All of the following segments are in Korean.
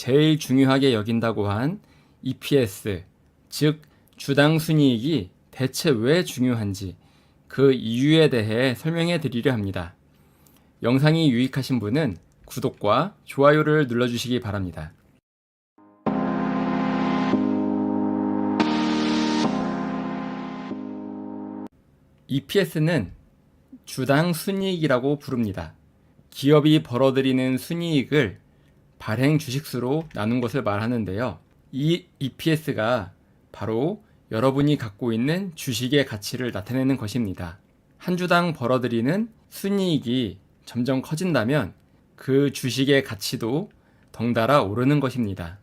제일 중요하게 여긴다고 한 EPS, 즉 주당 순이익이 대체 왜 중요한지 그 이유에 대해 설명해 드리려 합니다. 영상이 유익하신 분은 구독과 좋아요를 눌러주시기 바랍니다. EPS는 주당 순이익이라고 부릅니다. 기업이 벌어들이는 순이익을 발행 주식수로 나눈 것을 말하는데요. 이 EPS가 바로 여러분이 갖고 있는 주식의 가치를 나타내는 것입니다. 한 주당 벌어들이는 순이익이 점점 커진다면 그 주식의 가치도 덩달아 오르는 것입니다.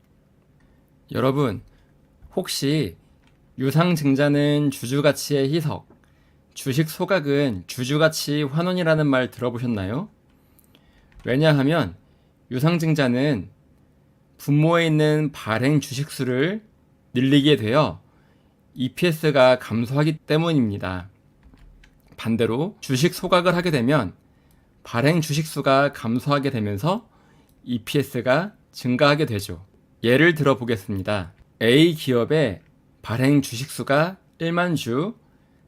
여러분, 혹시 유상증자는 주주가치의 희석, 주식 소각은 주주가치 환원이라는 말 들어보셨나요? 왜냐하면 유상증자는 분모에 있는 발행 주식수를 늘리게 되어 EPS가 감소하기 때문입니다. 반대로 주식 소각을 하게 되면 발행 주식수가 감소하게 되면서 EPS가 증가하게 되죠. 예를 들어 보겠습니다. A 기업의 발행 주식수가 1만 주,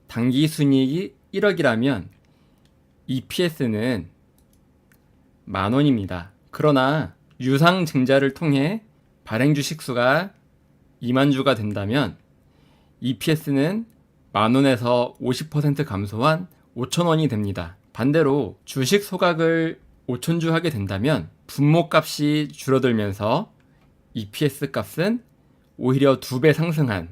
당기 순이익이 1억이라면 EPS는 만원입니다. 그러나 유상증자를 통해 발행 주식수가 2만 주가 된다면 EPS는 만원에서 50% 감소한 5천원이 됩니다. 반대로 주식 소각을 5천주 하게 된다면 분모값이 줄어들면서 EPS 값은 오히려 2배 상승한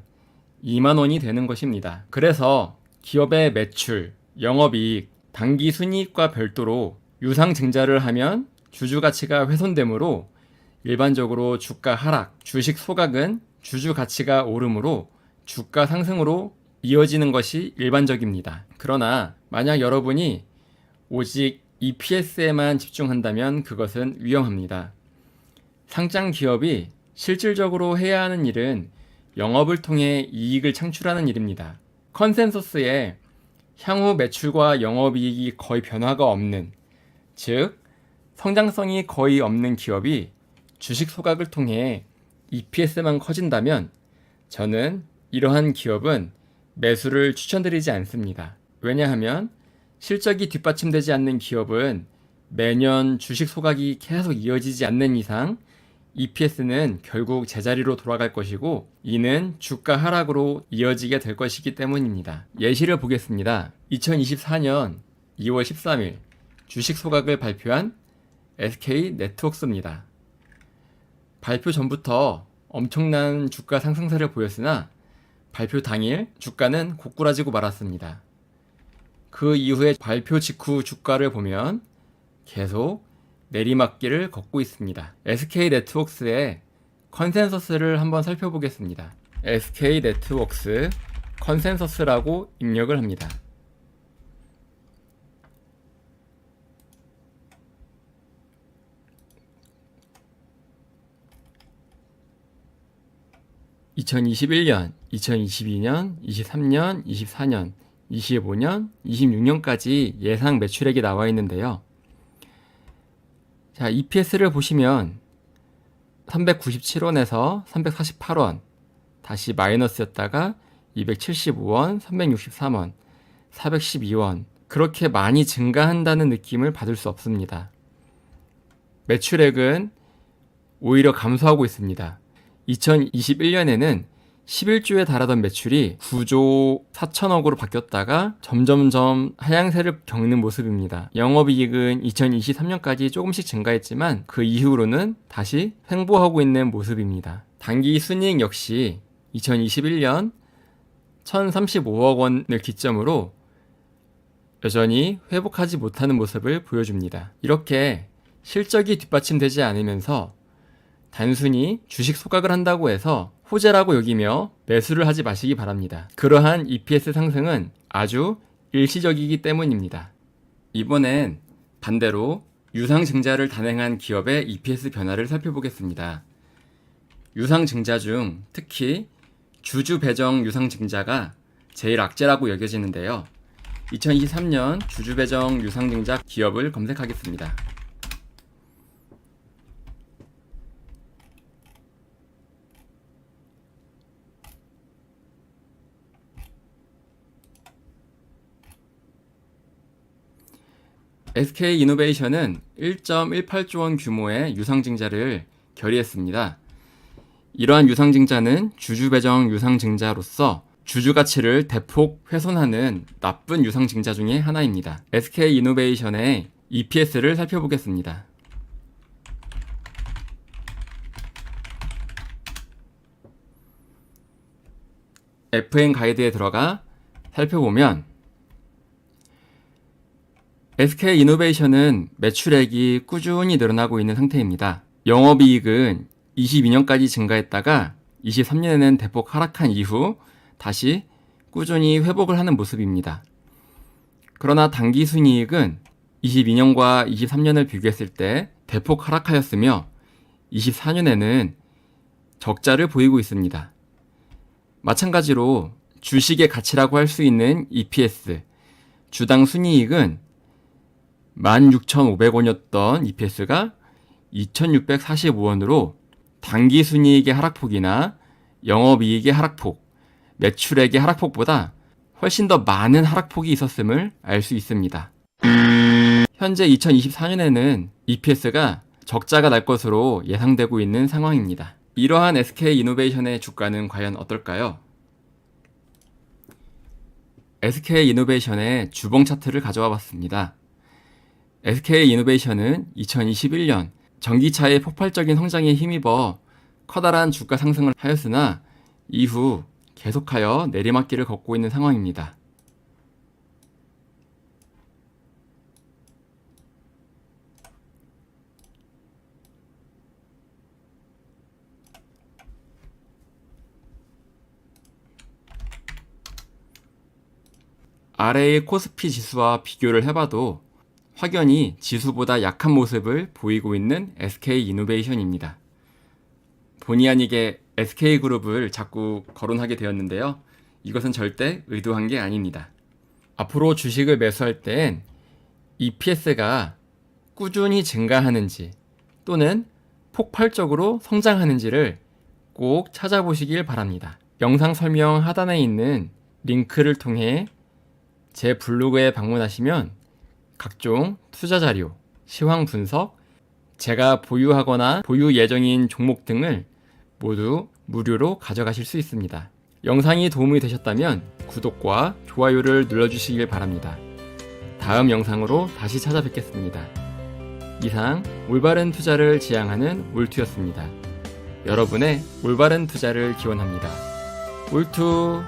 2만원이 되는 것입니다. 그래서 기업의 매출, 영업이익, 당기순이익과 별도로 유상증자를 하면 주주가치가 훼손되므로 일반적으로 주가 하락, 주식 소각은 주주가치가 오르므로 주가 상승으로 이어지는 것이 일반적입니다. 그러나 만약 여러분이 오직 EPS에만 집중한다면 그것은 위험합니다. 상장 기업이 실질적으로 해야 하는 일은 영업을 통해 이익을 창출하는 일입니다. 컨센서스에 향후 매출과 영업이익이 거의 변화가 없는, 즉 성장성이 거의 없는 기업이 주식 소각을 통해 EPS만 커진다면 저는 이러한 기업은 매수를 추천드리지 않습니다. 왜냐하면 실적이 뒷받침되지 않는 기업은 매년 주식 소각이 계속 이어지지 않는 이상 EPS는 결국 제자리로 돌아갈 것이고 이는 주가 하락으로 이어지게 될 것이기 때문입니다. 예시를 보겠습니다. 2024년 2월 13일 주식 소각을 발표한 SK네트웍스입니다. 발표 전부터 엄청난 주가 상승세를 보였으나 발표 당일 주가는 고꾸라지고 말았습니다. 그 이후에 발표 직후 주가를 보면 계속 내리막길을 걷고 있습니다. SK네트웍스의 컨센서스를 한번 살펴보겠습니다. SK네트웍스 컨센서스라고 입력을 합니다. (2021년) (2022년) (23년) (24년) (25년) (26년까지) 예상 매출액이 나와 있는데요. 자, EPS를 보시면 397원에서 348원, 다시 마이너스였다가 275원, 363원, 412원, 그렇게 많이 증가한다는 느낌을 받을 수 없습니다. 매출액은 오히려 감소하고 있습니다. 2021년에는 11조에 달하던 매출이 9조 4천억으로 바뀌었다가 점점점 하향세를 겪는 모습입니다. 영업이익은 2023년까지 조금씩 증가했지만 그 이후로는 다시 횡보하고 있는 모습입니다. 당기순이익 역시 2021년 1,035억 원을 기점으로 여전히 회복하지 못하는 모습을 보여줍니다. 이렇게 실적이 뒷받침되지 않으면서 단순히 주식 소각을 한다고 해서 호재라고 여기며 매수를 하지 마시기 바랍니다. 그러한 EPS 상승은 아주 일시적이기 때문입니다. 이번엔 반대로 유상증자를 단행한 기업의 EPS 변화를 살펴보겠습니다. 유상증자 중 특히 주주 배정 유상증자가 제일 악재라고 여겨지는데요. 2023년 주주 배정 유상증자 기업을 검색하겠습니다. SK이노베이션은 1.18조 원 규모의 유상증자를 결의했습니다. 이러한 유상증자는 주주배정 유상증자로서 주주 가치를 대폭 훼손하는 나쁜 유상증자 중의 하나입니다. SK이노베이션의 EPS를 살펴보겠습니다. FN 가이드에 들어가 살펴보면 SK이노베이션은 매출액이 꾸준히 늘어나고 있는 상태입니다. 영업이익은 22년까지 증가했다가 23년에는 대폭 하락한 이후 다시 꾸준히 회복을 하는 모습입니다. 그러나 당기순이익은 22년과 23년을 비교했을 때 대폭 하락하였으며 24년에는 적자를 보이고 있습니다. 마찬가지로 주식의 가치라고 할 수 있는 EPS, 주당 순이익은 16,500원이었던 EPS가 2,645원으로 당기순이익의 하락폭이나 영업이익의 하락폭, 매출액의 하락폭보다 훨씬 더 많은 하락폭이 있었음을 알 수 있습니다. 현재 2024년에는 EPS가 적자가 날 것으로 예상되고 있는 상황입니다. 이러한 SK이노베이션의 주가는 과연 어떨까요? SK이노베이션의 주봉 차트를 가져와 봤습니다. SK이노베이션은 2021년 전기차의 폭발적인 성장에 힘입어 커다란 주가 상승을 하였으나 이후 계속하여 내리막길을 걷고 있는 상황입니다. 아래의 코스피 지수와 비교를 해봐도 확연히 지수보다 약한 모습을 보이고 있는 SK이노베이션입니다. 본의 아니게 SK그룹을 자꾸 거론하게 되었는데요. 이것은 절대 의도한 게 아닙니다. 앞으로 주식을 매수할 땐 EPS가 꾸준히 증가하는지 또는 폭발적으로 성장하는지를 꼭 찾아보시길 바랍니다. 영상 설명 하단에 있는 링크를 통해 제 블로그에 방문하시면 각종 투자 자료, 시황 분석, 제가 보유하거나 보유 예정인 종목 등을 모두 무료로 가져가실 수 있습니다. 영상이 도움이 되셨다면 구독과 좋아요를 눌러주시길 바랍니다. 다음 영상으로 다시 찾아뵙겠습니다. 이상 올바른 투자를 지향하는 올투였습니다. 여러분의 올바른 투자를 기원합니다. 올투!